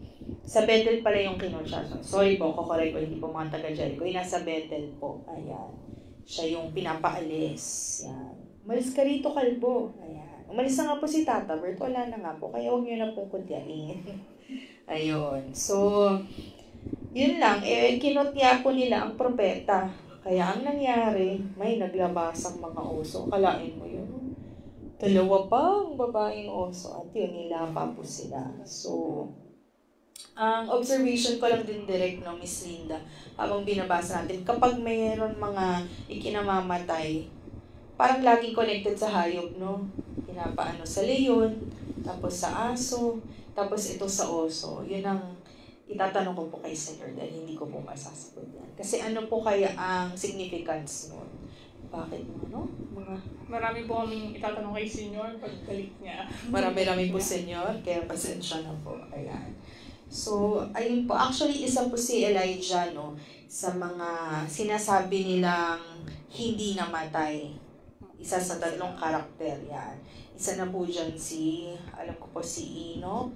sa Bethel pala yung kinonsya. Sorry po, kukorek ko, hindi po mga taga-Jericho. Yung nasa Bethel po. Ayan. Siya yung pinapaalis. Ayan. Umalis ka rito, kalbo. Ayan. Umalis na nga po si Tata Bert. Wala na nga po. Kaya huwag nyo na pong kutyain. Ayun. So, yun lang. Kinutya po nila ang propeta. Kaya ang nangyari, may naglabasang mga oso. Kalain mo yun. Dalawa pa ang babaeng oso. At yun, nilapa po sila. So, ang observation ko lang din direct, no, Miss Linda, habang binabasa natin, kapag mayroon mga ikinamamatay, parang laging connected sa hayop, no? Pinapaano sa leon, tapos sa aso, tapos ito sa oso. Yun ang itatanong ko po kay Senator dahil hindi ko po masasagot yan. Kasi ano po kaya ang significance nun? Bakit ano? Marami po kaming itatanong kay Senyor pagbalik niya. Marami po, Senyor, kaya pasensya na po. Ayan. So, ayun po. Actually, isa po si Elijah, no, sa mga sinasabi nilang hindi namatay. Isa sa tatlong karakter, yan. Isa na po dyan alam ko po si Enoch.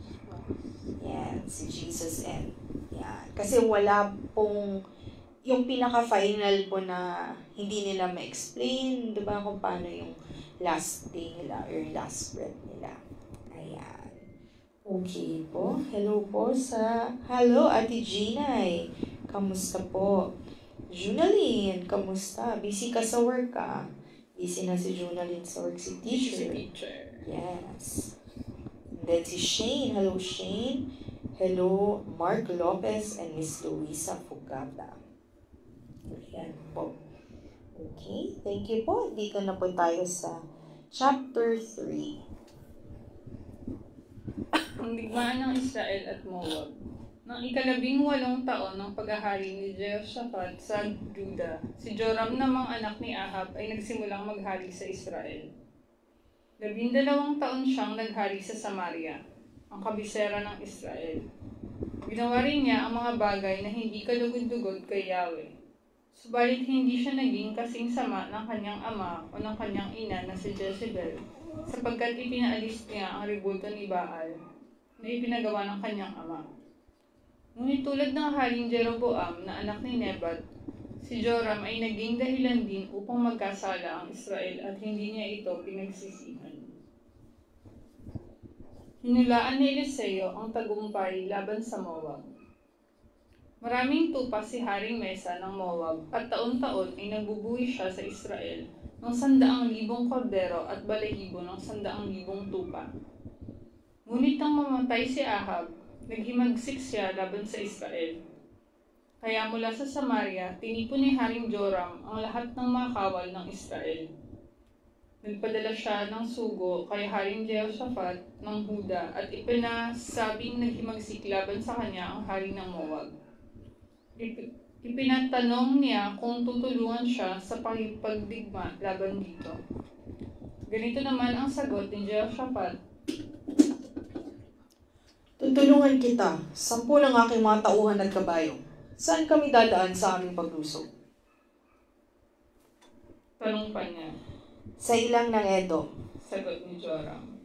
Yan, si Jesus and yan. Kasi wala pong, yung pinaka-final po na hindi nila ma-explain, di ba, kung paano yung last day nila or last breath nila. Ayan. Okay po. Hello Ate Ginay. Kamusta po? Junaline, kamusta? Busy ka sa work ka? Busy na si Junaline sa work, si teacher. Yes. And then si Shane. Hello, Shane. Hello, Mark Lopez and Miss Luisa Fugata. Ayan po. Okay, thank you po. Dito na po tayo sa chapter 3. Ang digmaan ng Israel at Moab. Nang 18 taon ng paghahari ni Jehoshaphat sa Juda, si Joram namang anak ni Ahab ay nagsimulang maghari sa Israel. 12 taon siyang naghari sa Samaria, ang kabisera ng Israel. Ginawa rin niya ang mga bagay na hindi kalugod-lugod kay Yahweh. Subalit hindi siya naging kasing sama ng kanyang ama o ng kanyang ina na si Jezebel, sapagkat ipinaalis niya ang rebulto ni Baal na ipinagawa ng kanyang ama. Ngunit tulad ng haring Jeroboam na anak ni Nebat, si Joram ay naging dahilan din upang magkasala ang Israel at hindi niya ito pinagsisihan. Hinulaan ni Eliseo ang tagumpay laban sa Moab. Maraming tupa si Haring Mesa ng Moab at taon-taon ay nagbubuhay siya sa Israel ng 100,000 kordero at balahibo ng 100,000 tupa. Ngunit nang mamatay si Ahab, naghimagsik siya laban sa Israel. Kaya mula sa Samaria, tinipon ni Haring Joram ang lahat ng mga kawal ng Israel. Nagpadala siya ng sugo kay Haring Jehoshaphat ng Huda at ipinasabing naghimagsik laban sa kanya ang hari ng Moab. Ipinatanong niya kung tutulungan siya sa pagdigma laban dito. Ganito naman ang sagot ni Jehoshaphat. Tutulungan kita, 10 ng aking mga tauhan at kabayo. Saan kami dadaan sa aming paglusog? Tanong pa niya. Sa ilang ng Edom. Sagot ni Joram.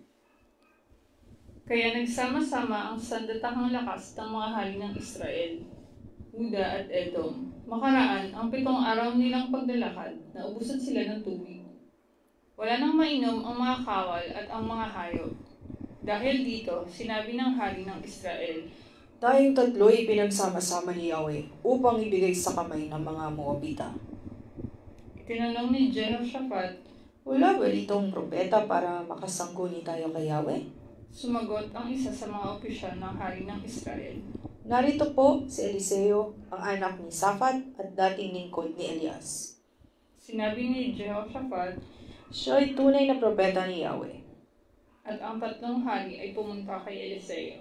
Kaya nagsama-sama ang sandatahang lakas ng mga hari ng Israel, Huda at Edom. Makaraan ang 7 araw nilang paglalakad, naubusan sila ng tubig. Wala nang mainom ang mga kawal at ang mga hayop. Dahil dito, sinabi ng hari ng Israel, Tayong 3 ay pinagsama-sama ni Yahweh upang ibigay sa kamay ng mga Moabita. Itinanong ni Jehoshaphat, Wala ba ditong propeta para makasangguni tayo kay Yahweh? sumagot ang isa sa mga opisyal ng hari ng Israel. Narito po si Eliseo, ang anak ni Safat at dating lingkod ni Elias. Sinabi ni Jehoshaphat, Siya ay tunay na propeta ni Yahweh. at ang 3 hari ay pumunta kay Eliseo.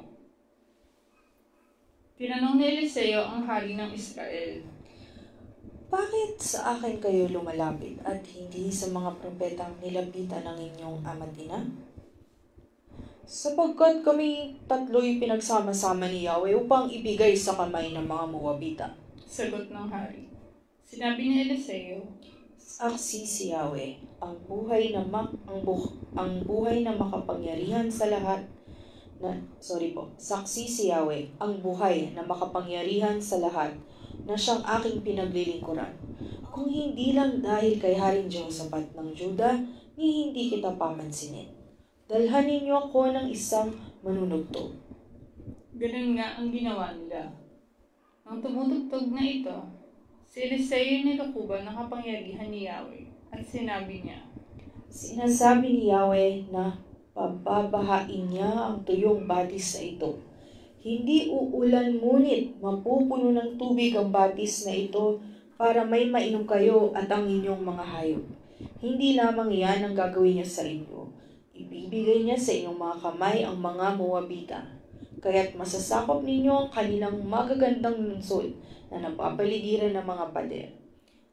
Tinanong ni Eliseo ang hari ng Israel, Bakit sa akin kayo lumalapit at hindi sa mga propetang nilapitan ng inyong ama't ina? Sapagkat kami 3 ay pinagsama-sama ni Yahweh upang ibigay sa kamay ng mga Moabita. sagot ng hari. Sinabi ni Eliseo, Saksi si Yahweh, ang buhay na makapangyarihan sa lahat Saksi si Yahweh, ang buhay na makapangyarihan sa lahat na siyang aking pinaglilingkuran. Kung hindi lang dahil kay Haring Jehoshaphat ng Juda, ni hindi kita papansinin. Dalhan ninyo ako ng isang manunugtog. ganun nga ang ginawa nila. Nang tumutugtog na ito, si Eliseo nilukuban ng kapangyarihan ni Yahweh at sinabi niya, Sinasabi ni Yahweh na pababahain niya ang tuyong batis na ito. Hindi uulan ngunit mapupuno ng tubig ang batis na ito para may mainom kayo at ang inyong mga hayop. Hindi lamang iyan ang gagawin niya sa inyo. Ibibigay niya sa inyong mga kamay ang mga Moabita. Kaya't masasakop ninyo ang kanilang magagandang lungsod na napapaligiran ng mga pader.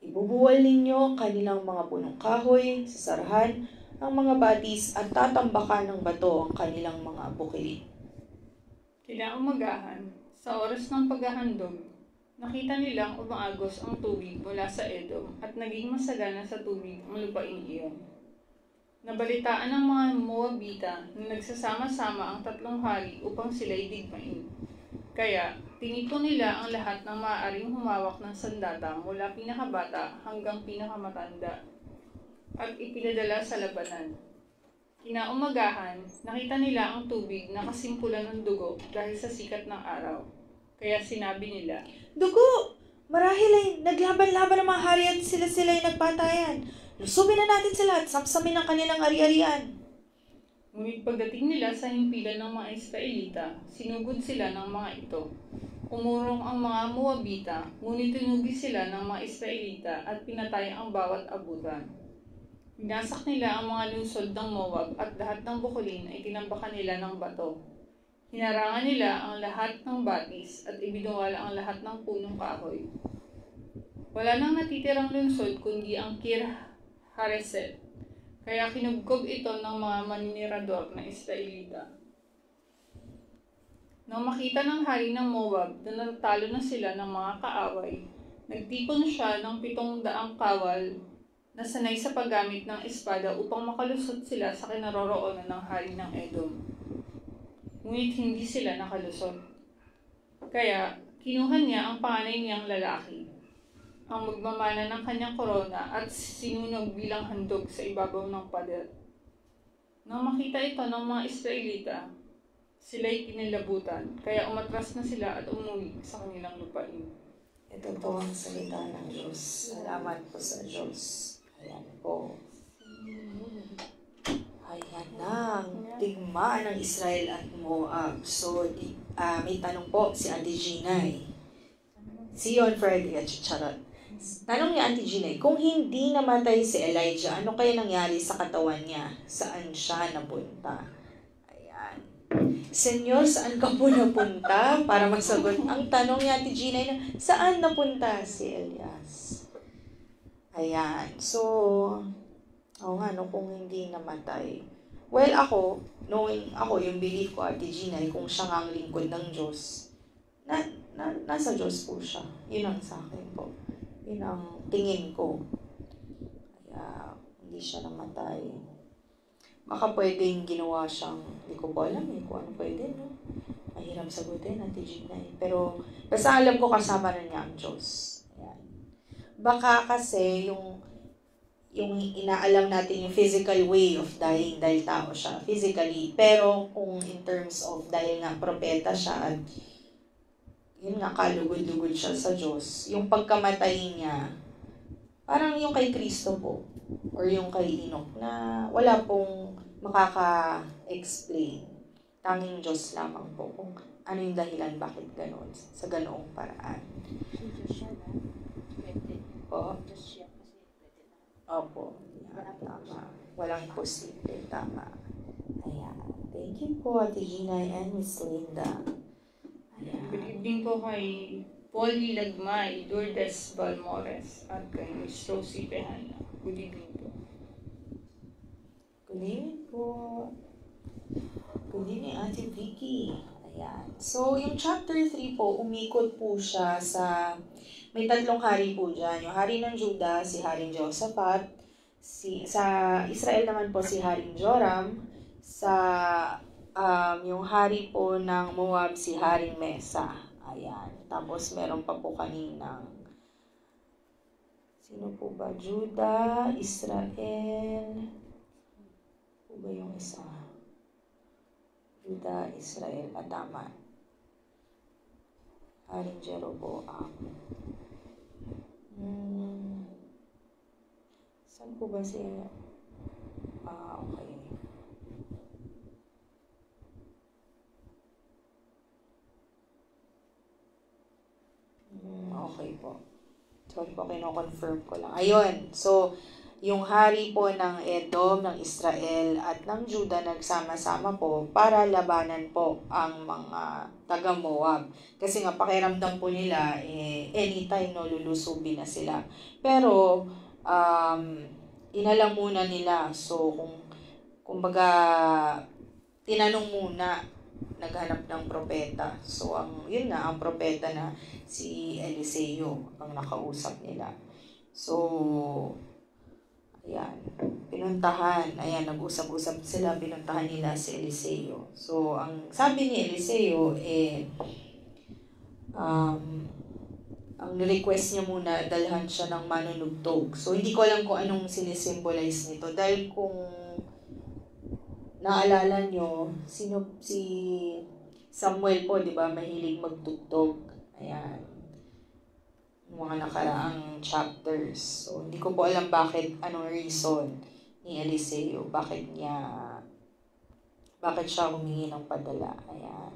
Ibubuwal ninyo ang kanilang mga punong kahoy, sasarahan ang mga batis at tatambakan ng bato ang kanilang mga bukilid. Kinaumagahan, sa oras ng paghahandog, nakita nilang umaagos ang tubig mula sa Edom at naging masagana sa tubig ang lupaing iyon. Nabalitaan ng mga Moabita na nagsasama-sama ang 3 hari upang sila'y digmain. Kaya, tinipon nila ang lahat ng maaaring humawak ng sandata mula pinakabata hanggang pinakamatanda at ipinadala sa labanan. Kinaumagahan, nakita nila ang tubig na kasimpulan ng dugo dahil sa sikat ng araw. Kaya sinabi nila, Dugo! Marahil ay naglaban-laban ang mga hari at sila ay nagpatayan. Lusubin na natin sila at samsamin ang kanilang ari-arian. ngunit pagdating nila sa himpilan ng mga Israelita, sinugod sila ng mga ito. Umurong ang mga Moabita, ngunit tinugi sila ng mga Israelita at pinatay ang bawat abutan. Binasak nila ang mga lungsod ng Moab at lahat ng bukulin ay tinambakan nila ng bato. Hinarangan nila ang lahat ng batis at ibinuwala ang lahat ng punong kahoy. Wala nang natitirang lungsod kundi ang Kir Hareset, kaya kinugkob ito ng mga maninirador na Israelita. Nang makita ng hari ng Moab na natalo na sila ng mga kaaway, Nagtipon siya ng 700 kawal na sanay sa paggamit ng espada upang makalusot sila sa kinaroroonan ng hari ng Edom. Ngunit hindi sila nakalusot. Kaya, kinuha niya ang panganay niyang lalaki, ang magmamana ng kanyang korona at sinunog bilang handog sa ibabaw ng pader. Nang makita ito ng mga Israelita, sila'y kinilabutan, kaya umatras na sila at umuwi sa kanilang lupain. Ito po ang salita ng Diyos. Salamat po sa Diyos. Ayan po. Ayan na ang digmaan ng Israel at Moab. So, may tanong po si Auntie Ginay. See you on Friday at charot. Tanong ni Auntie Ginay, kung hindi namatay si Elijah, ano kaya nangyari sa katawan niya? Saan siya napunta? Ayan. Senyor, saan ka po napunta? Para magsagot ang tanong ni Ate Ginay na, saan napunta si Elias? Ayan. So, kung hindi namatay. Well, knowing ako, yung belief ko, Ate Ginay, kung siya nga ang lingkod ng Diyos, nasa Diyos po siya. Yun ang sa akin po. Yun ang tingin ko. Kaya, hindi siya namatay. Baka pwedeng ginawa siyang, hindi ko po alam kung ano pwede, no? Mahirap sagutin, Ate Ginay. Pero, basta alam ko kasama na niya ang Diyos. Ayan. Baka kasi yung inaalam natin yung physical way of dying dahil tao siya, physically. Pero kung in terms of dahil nga propeta siya at yun nga, kalugod-lugod siya sa Diyos, yung pagkamatay niya, parang yung kay Kristo po, or yung kay Enoch, na wala pong makaka-explain. Tanging Diyos lamang po kung ano yung dahilan bakit gano'n, sa ganoong paraan. Po? Opo. Yan, tama. Walang posible. Tama. Ayan. Thank you po, Ate Ginay and Miss Linda. Ayan. Good evening po kay Polly Lagmay, Lourdes Balmores, at kay Miss Rosie Pehana. Good evening po. Good evening po. Good evening, Ate Vicky. Ayan. So, yung chapter 3 po, umikot po siya sa, may 3 hari po dyan. Yung hari ng Judah, si Haring Jehoshaphat. Sa Israel naman po, si Haring Joram. Sa yung hari po ng Moab, si Haring Mesa. Ayan. Tapos, meron pa po kaninang, sino po ba? Judah, Israel. Po ba yung isa? Judah, Israel, tama. Haring Jeroboam. Saan po ba siya? Okay. Okay po. Sorry po, kino-confirm ko lang. Ayun. So, yung hari po ng Edom, ng Israel, at ng Judah nagsama-sama po para labanan po ang mga taga-Moab. Kasi nga, pakiramdam po nila, anytime lulusubin na sila. Pero, inalam muna nila. So, kumbaga, tinanong muna, naghanap ng propeta. So, yun na, ang propeta na si Eliseo ang nakausap nila. So, ayan, pinuntahan, nag-usap-usap sila, pinuntahan nila si Eliseo. So, ang sabi ni Eliseo, ang request niya muna, dalhan siya ng manunugtog. So, hindi ko alam kung anong sinisimbolize nito. Dahil kung naalala nyo, si Samuel po, di ba, mahilig magtugtog. Ayan. Mga nakaraang chapters. So, hindi ko po alam anong reason ni Eliseo. Bakit siya humingi ng padala. Ayan.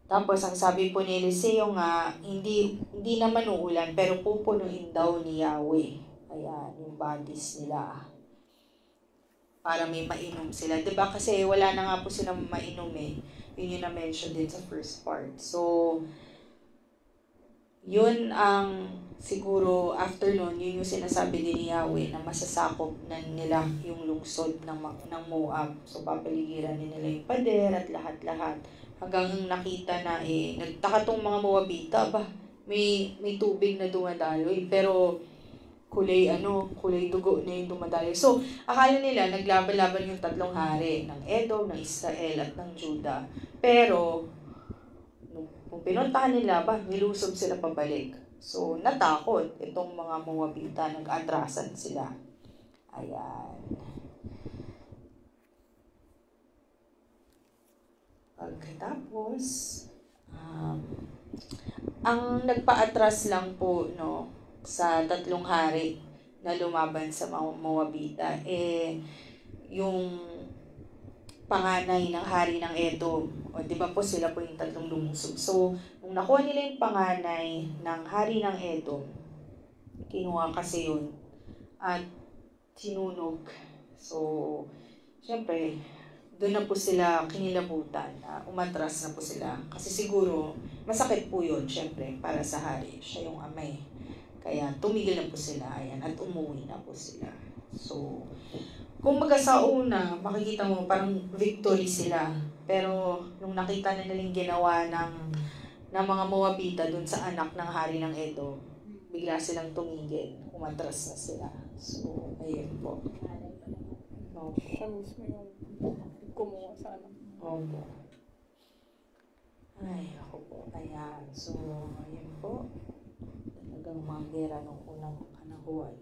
Tapos, ang sabi po ni Eliseo nga, hindi naman uulan, pero pupunuin daw ni Yahweh. Ayan, yung bodies nila. Para may mainom sila. Diba? Kasi wala na nga po silang mainom Yun yung na-mention din sa first part. So, yun ang siguro after nun, yun yung sinasabi din ni Yahweh na masasakop na nila yung lungsod ng Moab. So, papaligiran nila yung pader at lahat-lahat. Hanggang nakita na nagtaka tong mga Moabita, may tubig na dumadaloy, pero kulay dugo na yung dumadaloy. So, akala nila naglaban-laban yung tatlong hari, ng Edom, ng Israel, at ng Juda. Pero, kung pinuntahan nila, nilusob sila pabalik. So, natakot itong mga Moabita, nag-atrasan sila. Ayan. Pagkatapos, ang nagpa-atras lang po sa tatlong hari na lumaban sa mga Moabita, yung panganay ng hari ng Edom. O, di ba po sila po yung tatlong lumusob. So, nung nakuha nila yung panganay ng hari ng Edom, kinuha kasi yun at sinunog. So, syempre, doon na po sila kinilabutan, umatras na po sila. Kasi siguro, masakit po yun, syempre, para sa hari. Siya yung amay. Kaya tumigil na po sila, ayan, at umuwi na po sila. So, kung sa una, makikita mo parang victory sila. Pero, nung nakita na nilang ginawa ng mga Moabita doon sa anak ng hari ng Edom, bigla silang tumigil, umatras na sila. So, ayun po. Siya mismo yung kumuha sa anak. Opo. Ay, ako po. Ayan. So, ayun po. Talagang mga gera nung unang kanahuan.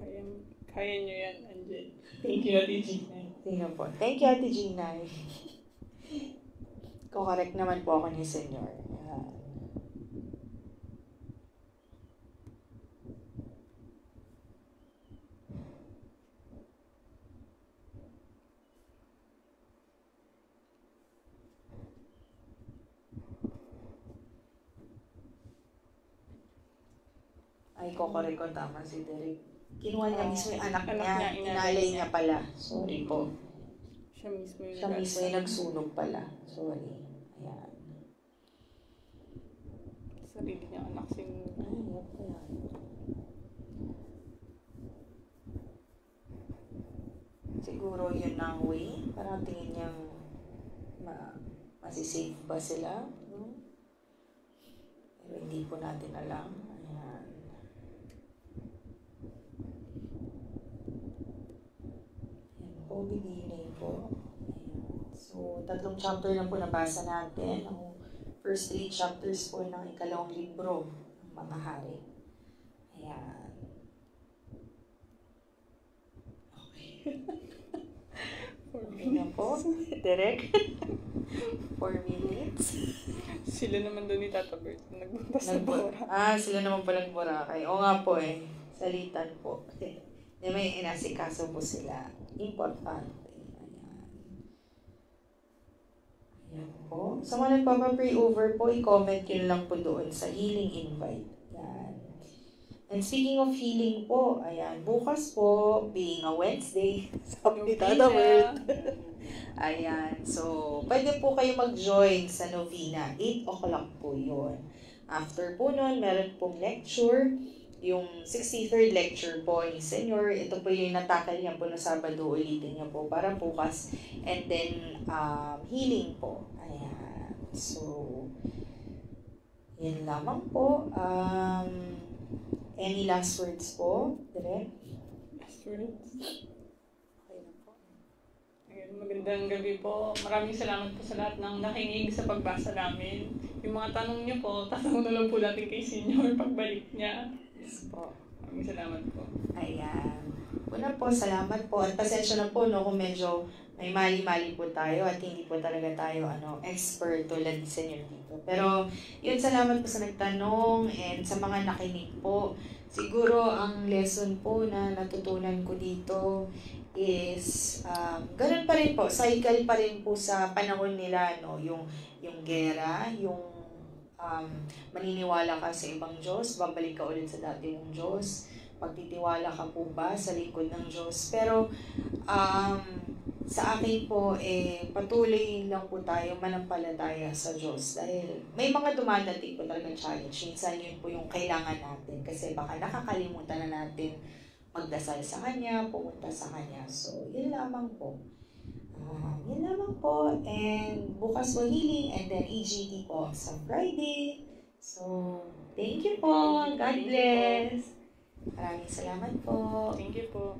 Ayan. Kaya nyo yan, Angel. Thank you, Ate Gina. Tingnan po. Thank you, Ate Gina. Correct naman po ako ni Senyor. Ayan. Ay, kokorek ko, tama si Derek. Kinuha niya mismo yung anak niya, inalay niya pala. Sorry po. Siya mismo yung nagsunog pala. Sorry. Ayan. Sarili niya anak sinunog. Ayan. Siguro yun ang way. Parang tingin niyang masisafe ba sila? No? Pero hindi po natin alam. Bibigay po. Ayan. So, 3 chapter lang po nabasa natin. Ang first 3 chapters po ng ikalawang libro ng mga hari. Ayan. Okay. Okay na po. Direk. 4 minutes. Sila naman doon ni Tata Bert. Nagbuntas sa Boracay. Sila naman palang Boracay. O nga po salitan po. May inasikaso po sila. Importante. Ayan po. Sa mga nagpapa-pray over po, i-comment yun lang po doon sa healing invite. Ayan. And speaking of healing po, ayan, bukas po, being a Wednesday, sabi ni Tata Bert. Ayan. So, pwede po kayo mag-join sa novena. 8 o'clock po yun. After po nun, meron pong lecture. Yung 63rd lecture po ni Senyor, ito po yung natakal niya po na Sabado, ulitin niya po para bukas. And then, healing po. Ayan. So, yun lamang po. Any last words po? Direk? Last words? Okay na po. Ayan, magandang gabi po. Maraming salamat po sa lahat ng nakinig sa pagbasa namin. Yung mga tanong niyo po, tatanong na lang po natin kay Senyor pagbalik niya. Yes po. Maraming salamat po. Ayan. Una po, salamat po. At pasensya na po, kung medyo may mali-mali po tayo at hindi po talaga tayo expert tulad ni Senyor dito. Pero, yun, salamat po sa nagtanong and sa mga nakinig po. Siguro, ang lesson po na natutunan ko dito is, ganun pa rin po, cycle pa rin po sa panahon nila, yung gera, yung maniniwala ka sa ibang Diyos, babalik ka ulit sa dati mong Diyos, magtitiwala ka po ba sa lingkod ng Diyos. Pero sa akin po, patuloy lang po tayo manampalataya sa Diyos dahil may mga dumadating po talagang challenge. Minsan yun po yung kailangan natin kasi baka nakakalimutan na natin magdasal sa Kanya, pumunta sa Kanya. So, yun lamang po. Yun lamang po. And bukas po healing and then EGT po sa Friday. So, thank you po. God bless. Maraming salamat po. Thank you po.